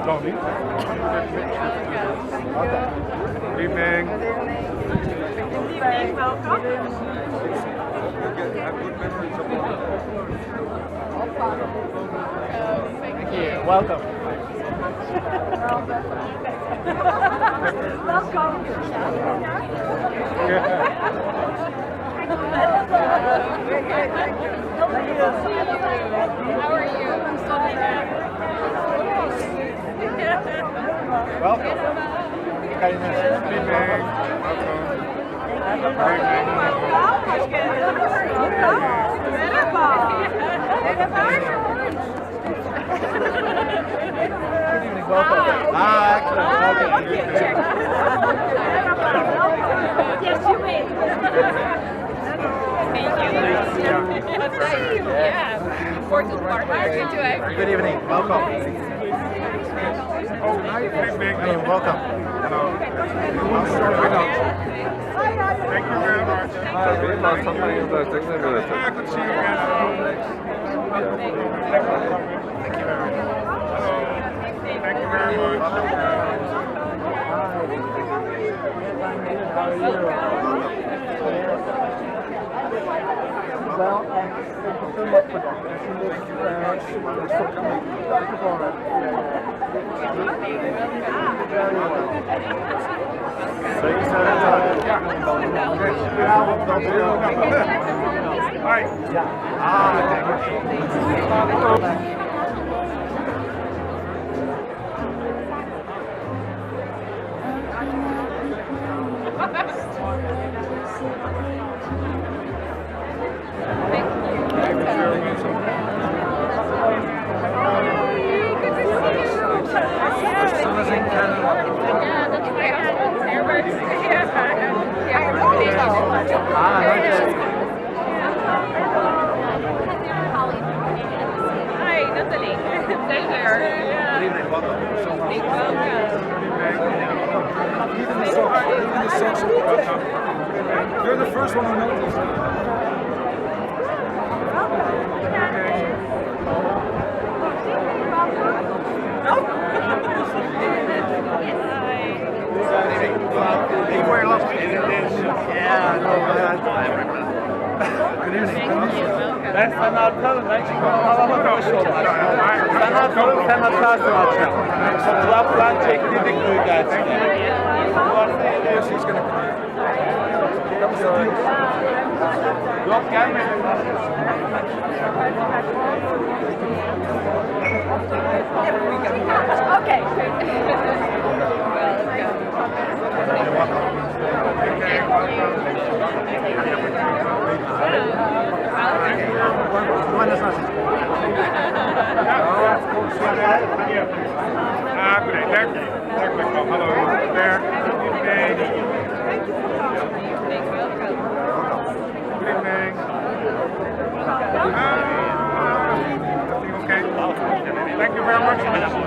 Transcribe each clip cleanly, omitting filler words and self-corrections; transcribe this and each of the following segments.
Tommy. Good evening. Welcome. Thank you. Welcome. Welcome. How are you? Welcome. Kindness. Good evening. Welcome. Excellent. Yes, you may. Thank you. That's right. Yeah. Important part. Good evening. Welcome. Oh, hi. Good evening. Welcome. Hello. Thank you very much. Tabii masada yazarsak ne böyle Good to see you again. Thank you very much. Hello. Thank you very much. Well, thank you so much for that. Hi. Hi, Natalie. Pleasure. Good evening. Welcome. Big welcome. You're the first one who noticed. Thank you very much. Yeah, no, good evening. Ben sana atarım. Ben çünkü havama hoş olmaz. Sana atarım, sen atarsın akşam. Kulaktan çektirdik Duygaç'ı. Bu varsa yediyorsunuz. Yok gelmedi. Okay. Buenas noches. Good day. Thank you. Hello there. Good evening. Big welcome. Good evening. Okay. Thank you very much. Hello.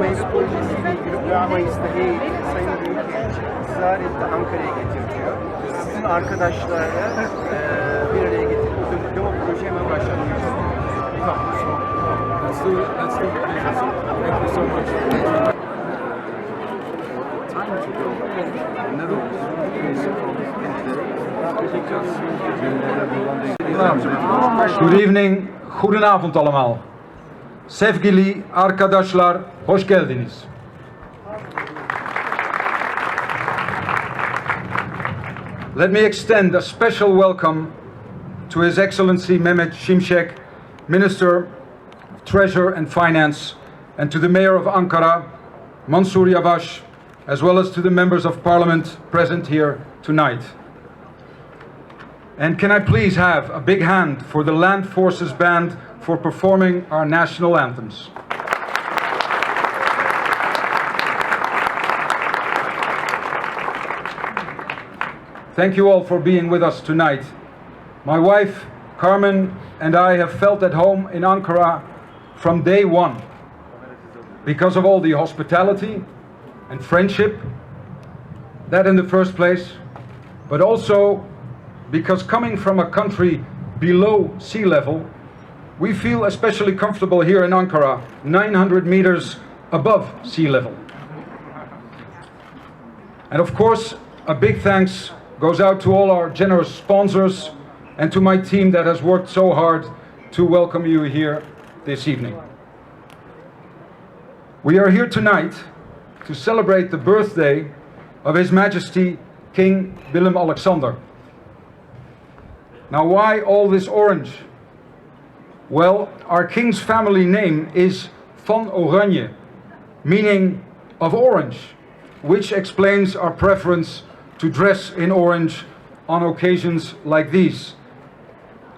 Meclis projesiyle ilgili 10 Mayıs'ta heyeti Sayın Büyükelçi ısrar etti, Ankara'ya getirtiyor. Sizin arkadaşlarla bir araya getirip bu diploma proje hemen başlatmak istiyoruz. Let's do it. Let's do it. Thank you so much. Good evening, goedenavond allemaal. Sevgili arkadaşlar, hoş geldiniz. Let me extend a special welcome to His Excellency Mehmet Şimşek, Minister of Treasury and Finance, and to the Mayor of Ankara, Mansur Yavaş, as well as to the members of Parliament present here tonight. And can I please have a big hand for the Land Forces Band for performing our national anthems. Thank you all for being with us tonight. My wife, Carmen and I have felt at home in Ankara from day one because of all the hospitality and friendship, that in the first place, but also because coming from a country below sea level, we feel especially comfortable here in Ankara, 900 meters above sea level. And of course, a big thanks goes out to all our generous sponsors and to my team that has worked so hard to welcome you here this evening. We are here tonight to celebrate the birthday of His Majesty King Willem-Alexander. Now, why all this orange? Well, our king's family name is Van Oranje, meaning of orange, which explains our preference to dress in orange on occasions like these.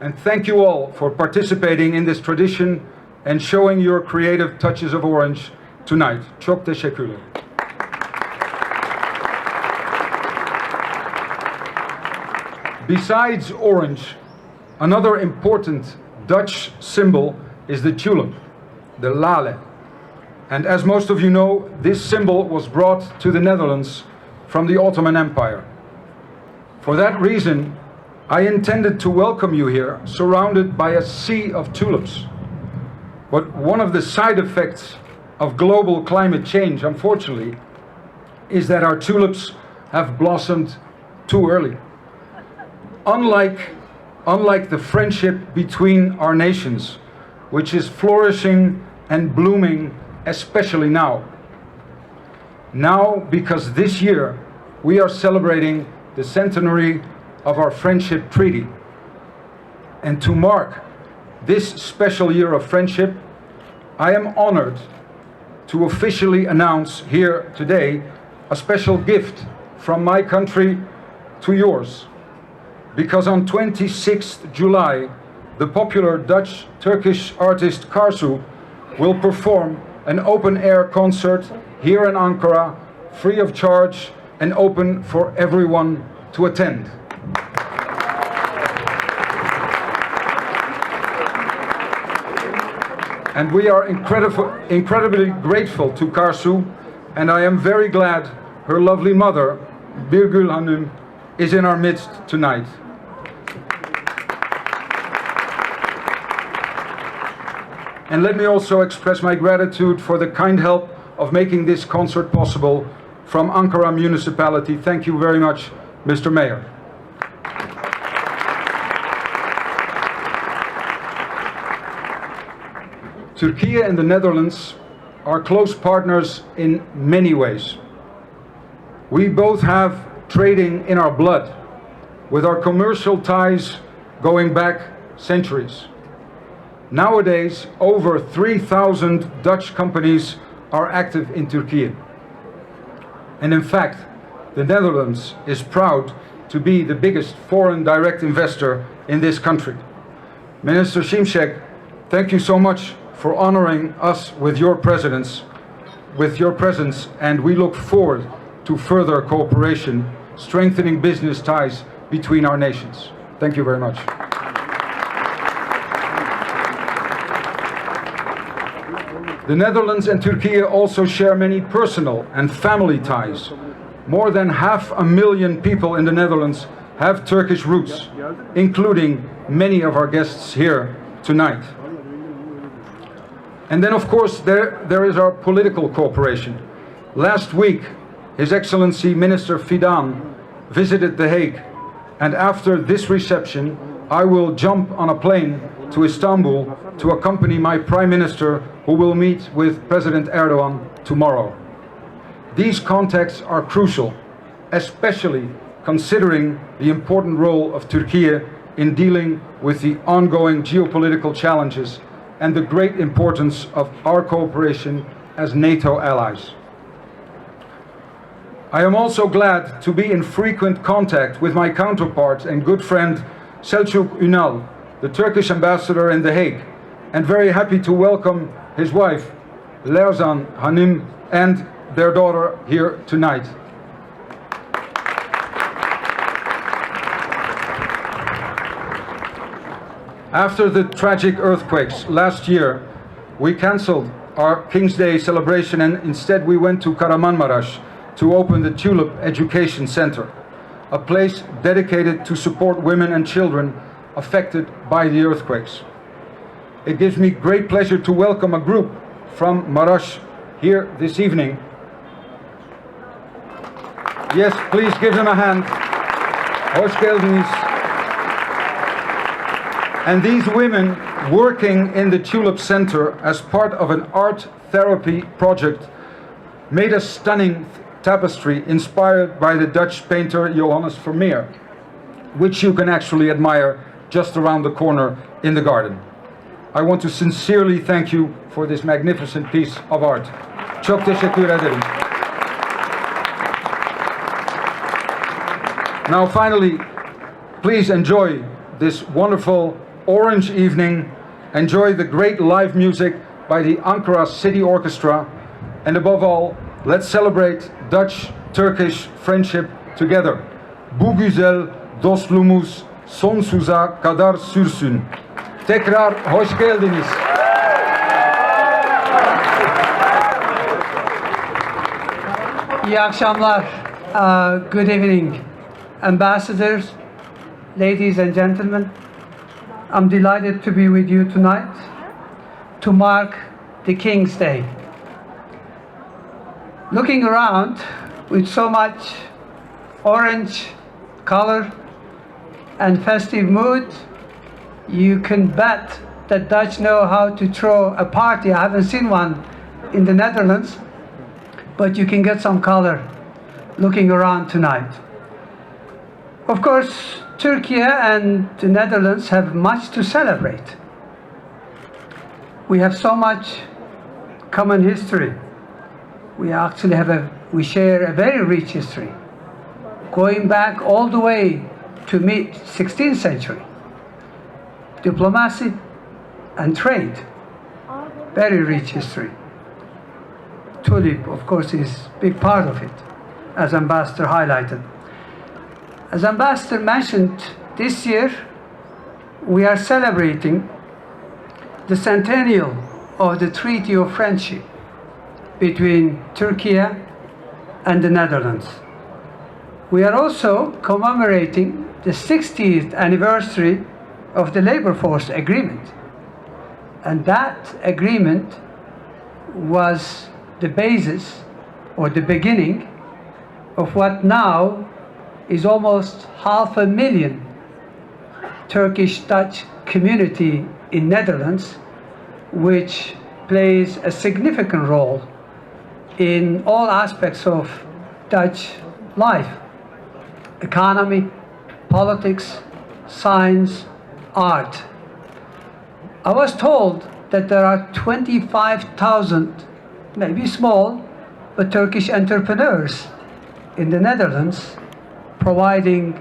And thank you all for participating in this tradition and showing your creative touches of orange tonight. Çok teşekkürler. Besides orange, another important Dutch symbol is the tulip, the lale. And as most of you know, this symbol was brought to the Netherlands from the Ottoman Empire. For that reason, I intended to welcome you here, surrounded by a sea of tulips. But one of the side effects of global climate change, unfortunately, is that our tulips have blossomed too early. Unlike the friendship between our nations, which is flourishing and blooming, especially now. Now, because this year we are celebrating the centenary of our friendship treaty. And to mark this special year of friendship, I am honored to officially announce here today a special gift from my country to yours. Because on 26th July, the popular Dutch-Turkish artist Karsu will perform an open-air concert here in Ankara, free of charge and open for everyone to attend. And we are incredibly grateful to Karsu, and I am very glad her lovely mother, Birgül Hanım, is in our midst tonight. And let me also express my gratitude for the kind help of making this concert possible from Ankara Municipality. Thank you very much, Mr. Mayor. Turkey and the Netherlands are close partners in many ways. We both have trading in our blood, with our commercial ties going back centuries. Nowadays, over 3,000 Dutch companies are active in Turkey. And in fact, the Netherlands is proud to be the biggest foreign direct investor in this country. Minister Şimşek, thank you so much for honoring us with your presence, and we look forward to further cooperation, strengthening business ties between our nations. Thank you very much. The Netherlands and Turkey also share many personal and family ties. More than 500,000 people in the Netherlands have Turkish roots, including many of our guests here tonight. And then, of course, there is our political cooperation. Last week, His Excellency Minister Fidan visited The Hague, and after this reception, I will jump on a plane to Istanbul to accompany my Prime Minister, who will meet with President Erdogan tomorrow. These contacts are crucial, especially considering the important role of Turkey in dealing with the ongoing geopolitical challenges and the great importance of our cooperation as NATO allies. I am also glad to be in frequent contact with my counterpart and good friend Selçuk Ünal, the Turkish ambassador in The Hague, and very happy to welcome his wife, Lerzan Hanım, and their daughter here tonight. After the tragic earthquakes last year, we cancelled our King's Day celebration and instead we went to Kahramanmaraş to open the Tulip Education Center, a place dedicated to support women and children affected by the earthquakes. It gives me great pleasure to welcome a group from Maraş here this evening. Yes, please give them a hand. Hoş geldiniz. And these women working in the Tulip Center as part of an art therapy project made a stunning tapestry inspired by the Dutch painter Johannes Vermeer, which you can actually admire just around the corner in the garden. I want to sincerely thank you for this magnificent piece of art. Çok teşekkür ederim. Now finally, please enjoy this wonderful orange evening. Enjoy the great live music by the Ankara City Orchestra. And above all, let's celebrate Dutch-Turkish friendship together. Bu güzel dostluğumuz sonsuza kadar sürsün. Tekrar hoş geldiniz. İyi akşamlar. Good evening, ambassadors, ladies and gentlemen. I'm delighted to be with you tonight to mark the King's Day. Looking around with so much orange color and festive mood, you can bet that Dutch know how to throw a party. I haven't seen one in the Netherlands, but you can get some color looking around tonight. Of course, Turkey and the Netherlands have much to celebrate. We have so much common history. We share a very rich history, going back all the way to mid-16th century. Diplomacy and trade, very rich history. Tulip, of course, is a big part of it, as Ambassador highlighted. As Ambassador mentioned, this year we are celebrating the centennial of the Treaty of Friendship between Turkey and the Netherlands. We are also commemorating the 60th anniversary of the Labor Force Agreement. And that agreement was the basis or the beginning of what now is almost 500,000 Turkish-Dutch community in Netherlands, which plays a significant role in all aspects of Dutch life: economy, politics, science, art. I was told that there are 25,000, maybe small, but Turkish entrepreneurs in the Netherlands providing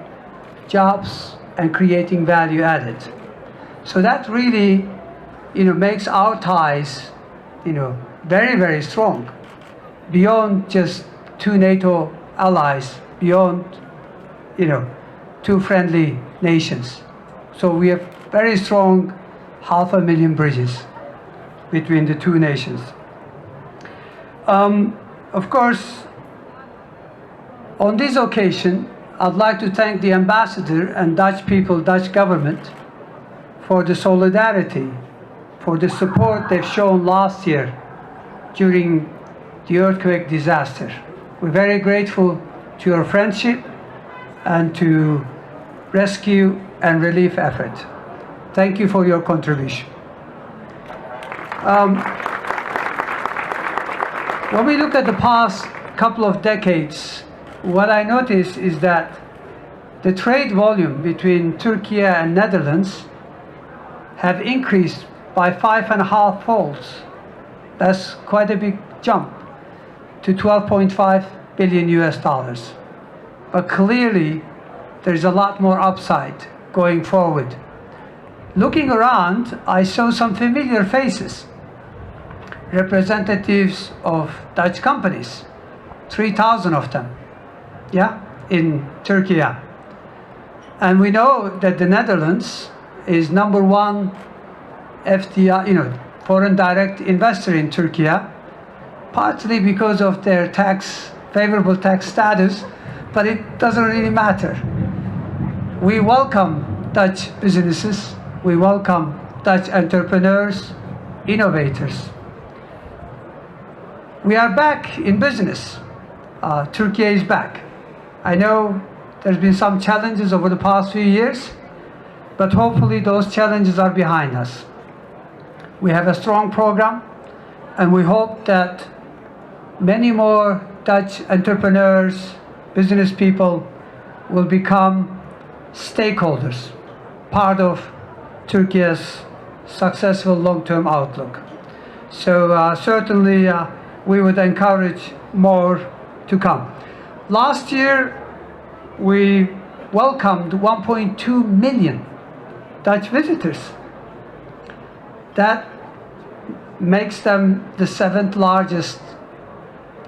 jobs and creating value added. So that really, makes our ties, very, very strong, beyond just two NATO allies, beyond, two friendly nations. So we have very strong 500,000 bridges between the two nations. Of course, on this occasion, I'd like to thank the ambassador and Dutch people, Dutch government, for the solidarity, for the support they've shown last year during the earthquake disaster. We're very grateful to your friendship and to rescue and relief effort. Thank you for your contribution. When we look at the past couple of decades, what I notice is that the trade volume between Turkey and Netherlands have increased by 5.5 folds. That's quite a big jump to 12.5 billion US dollars. But clearly, there's a lot more upside going forward. Looking around, I saw some familiar faces, representatives of Dutch companies, 3,000 of them, in Turkey. And we know that the Netherlands is number one FDI, foreign direct investor in Turkey, partly because of their favorable tax status, but it doesn't really matter. We welcome Dutch businesses, we welcome Dutch entrepreneurs, innovators. We are back in business. Turkey is back. I know there's been some challenges over the past few years, but hopefully those challenges are behind us. We have a strong program, and we hope that many more Dutch entrepreneurs, business people will become stakeholders, part of Turkey's successful long-term outlook. So certainly we would encourage more to come. Last year we welcomed 1.2 million Dutch visitors. That makes them the 7th largest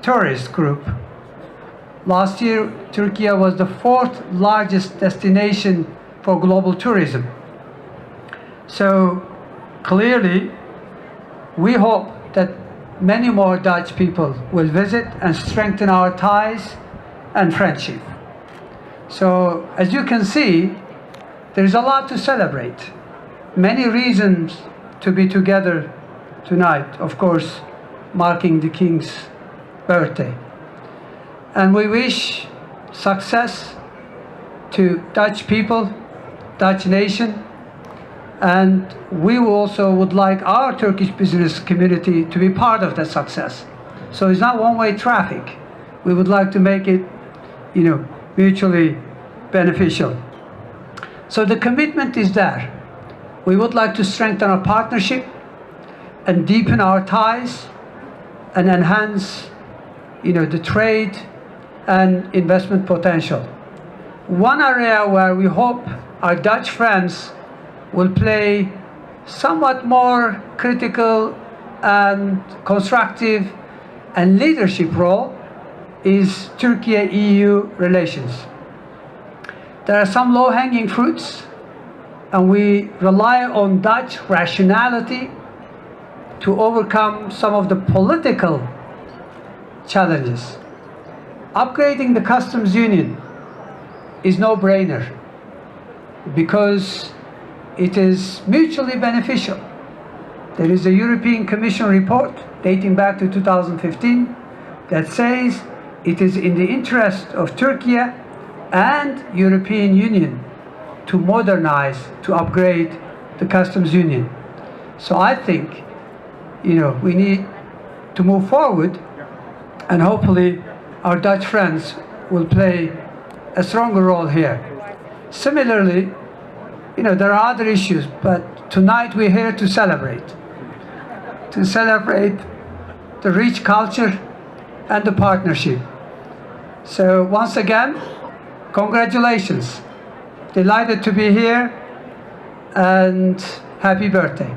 tourist group. Last year, Turkey was the 4th largest destination for global tourism. So clearly, we hope that many more Dutch people will visit and strengthen our ties and friendship. So as you can see, there is a lot to celebrate. Many reasons to be together tonight, of course, marking the King's birthday. And we wish success to Dutch people, Dutch nation, and we also would like our Turkish business community to be part of that success. So it's not one-way traffic. We would like to make it, mutually beneficial. So the commitment is there. We would like to strengthen our partnership and deepen our ties and enhance, the trade and investment potential. One area where we hope our Dutch friends will play somewhat more critical and constructive and leadership role is Turkey-EU relations. There are some low-hanging fruits, and we rely on Dutch rationality to overcome some of the political challenges. Upgrading the customs union is no-brainer because it is mutually beneficial. There is a European Commission report dating back to 2015 that says it is in the interest of Turkey and European Union to modernize, to upgrade the customs union. So I think, we need to move forward, and hopefully our Dutch friends will play a stronger role here. Similarly, there are other issues, but tonight we're here to celebrate the rich culture and the partnership. So once again, congratulations. Delighted to be here, and happy birthday.